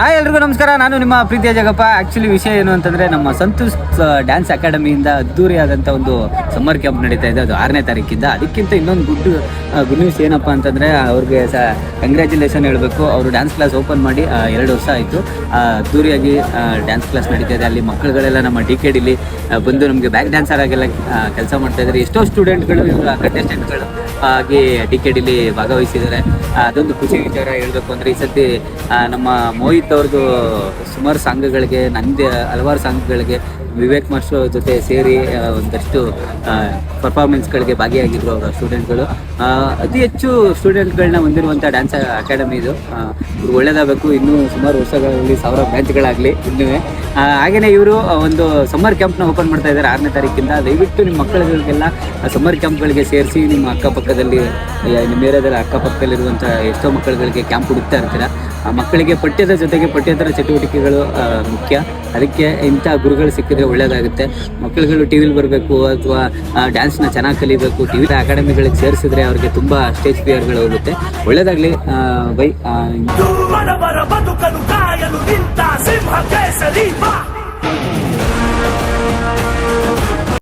Hi ಎಲ್ರಿಗೂ ನಮಸ್ಕಾರ. ನಾನು ನಿಮ್ಮ ಪ್ರೀತಿಯ ಜಗಪ್ಪ. ಆ್ಯಕ್ಚುಲಿ ವಿಷಯ ಏನು ಅಂತಂದರೆ, ನಮ್ಮ ಸಂತೋಷ್ ಡ್ಯಾನ್ಸ್ ಅಕಾಡೆಮಿಯಿಂದ ಅದ್ದೂರಿಯಾದಂಥ ಒಂದು ಸಮ್ಮರ್ ಕ್ಯಾಂಪ್ ನಡೀತಾ ಇದೆ. ಅದು 6ನೇ ತಾರೀಕಿಂದ. ಅದಕ್ಕಿಂತ ಇನ್ನೊಂದು ಗುಡ್ ನ್ಯೂಸ್ ಏನಪ್ಪ ಅಂತಂದರೆ, ಅವ್ರಿಗೆ ಕಂಗ್ರ್ಯಾಚುಲೇಷನ್ ಹೇಳಬೇಕು. ಅವರು ಡ್ಯಾನ್ಸ್ ಕ್ಲಾಸ್ ಓಪನ್ ಮಾಡಿ 2 ವರ್ಷ ಆಯಿತು. ಅದ್ದೂರಿಯಾಗಿ ಡ್ಯಾನ್ಸ್ ಕ್ಲಾಸ್ ನಡೀತಾ ಇದೆ. ಅಲ್ಲಿ ಮಕ್ಕಳುಗಳೆಲ್ಲ ನಮ್ಮ DKDಲಿ ಬಂದು ನಮಗೆ ಬ್ಯಾಕ್ ಡ್ಯಾನ್ಸರ್ ಆಗೆಲ್ಲ ಕೆಲಸ ಮಾಡ್ತಾಯಿದ್ದಾರೆ. ಎಷ್ಟೋ ಸ್ಟೂಡೆಂಟ್ಗಳು ಕಂಟೆಸ್ಟೆಂಟ್ಗಳು ಆಗಿ DKDಲಿ ಭಾಗವಹಿಸಿದ್ದಾರೆ. ಅದೊಂದು ಖುಷಿ ವಿಚಾರ ಹೇಳಬೇಕು ಅಂದರೆ, ಈ ಸತಿ ನಮ್ಮ ಮೋಹಿತ್ ಅವ್ರದ್ದು ಸುಮಾರು ಸಾಂಗ್ಗಳಿಗೆ, ನಂದೇ ಹಲವಾರು ಸಾಂಗ್ಗಳಿಗೆ ವಿವೇಕ್ ಮಾಸ್ಟರ್ ಅವ್ರ ಜೊತೆ ಸೇರಿ ಒಂದಷ್ಟು ಪರ್ಫಾರ್ಮೆನ್ಸ್ಗಳಿಗೆ ಭಾಗಿಯಾಗಿದ್ರು ಅವರ ಸ್ಟೂಡೆಂಟ್ಗಳು. ಅತಿ ಹೆಚ್ಚು ಸ್ಟೂಡೆಂಟ್ಗಳನ್ನ ಹೊಂದಿರುವಂಥ ಡ್ಯಾನ್ಸ್ ಅಕಾಡೆಮಿ ಇದು. ಇವ್ರು ಒಳ್ಳೇದಾಗಬೇಕು. ಇನ್ನೂ ಸುಮಾರು ವರ್ಷಗಳಲ್ಲಿ 1000 ಬ್ರಾಂಚ್ಗಳಾಗಲಿ ಇನ್ನೂ. ಹಾಗೆಯೇ ಇವರು ಒಂದು ಸಮ್ಮರ್ ಕ್ಯಾಂಪ್ನ ಓಪನ್ ಮಾಡ್ತಾ ಇದ್ದಾರೆ 6ನೇ ತಾರೀಕಿಂದ. ದಯವಿಟ್ಟು ನಿಮ್ಮ ಮಕ್ಕಳುಗಳಿಗೆಲ್ಲ ಸಮ್ಮರ್ ಕ್ಯಾಂಪ್ಗಳಿಗೆ ಸೇರಿಸಿ. ನಿಮ್ಮ ಅಕ್ಕಪಕ್ಕದಲ್ಲಿ, ನಿಮ್ಮ ಏರಿಯಾದಲ್ಲಿ ಅಕ್ಕಪಕ್ಕದಲ್ಲಿರುವಂಥ ಎಷ್ಟೋ ಮಕ್ಕಳುಗಳಿಗೆ ಕ್ಯಾಂಪ್ ಹುಡುಕ್ತಾ ಇರ್ತೀರ. ಮಕ್ಕಳಿಗೆ ಪಠ್ಯದ ಜೊತೆಗೆ ಪಠ್ಯೇತರ ಚಟುವಟಿಕೆಗಳು ಮುಖ್ಯ. ಅದಕ್ಕೆ ಇಂಥ ಗುರುಗಳು ಸಿಕ್ಕಿದ್ರೆ ಒಳ್ಳೆಯದಾಗುತ್ತೆ. ಮಕ್ಕಳುಗಳು ಟಿವಿಲಿ ಬರಬೇಕು ಅಥವಾ ಡ್ಯಾನ್ಸ್ನ ಚೆನ್ನಾಗಿ ಕಲಿಬೇಕು. ಟಿವಿ ಅಕಾಡೆಮಿಗಳಿಗೆ ಸೇರಿಸಿದ್ರೆ ಅವ್ರಿಗೆ ತುಂಬ ಸ್ಟೇಜ್ ಫಿಯರ್ಗಳು ಹೋಗುತ್ತೆ. ಒಳ್ಳೆಯದಾಗಲಿ. ಬೈ.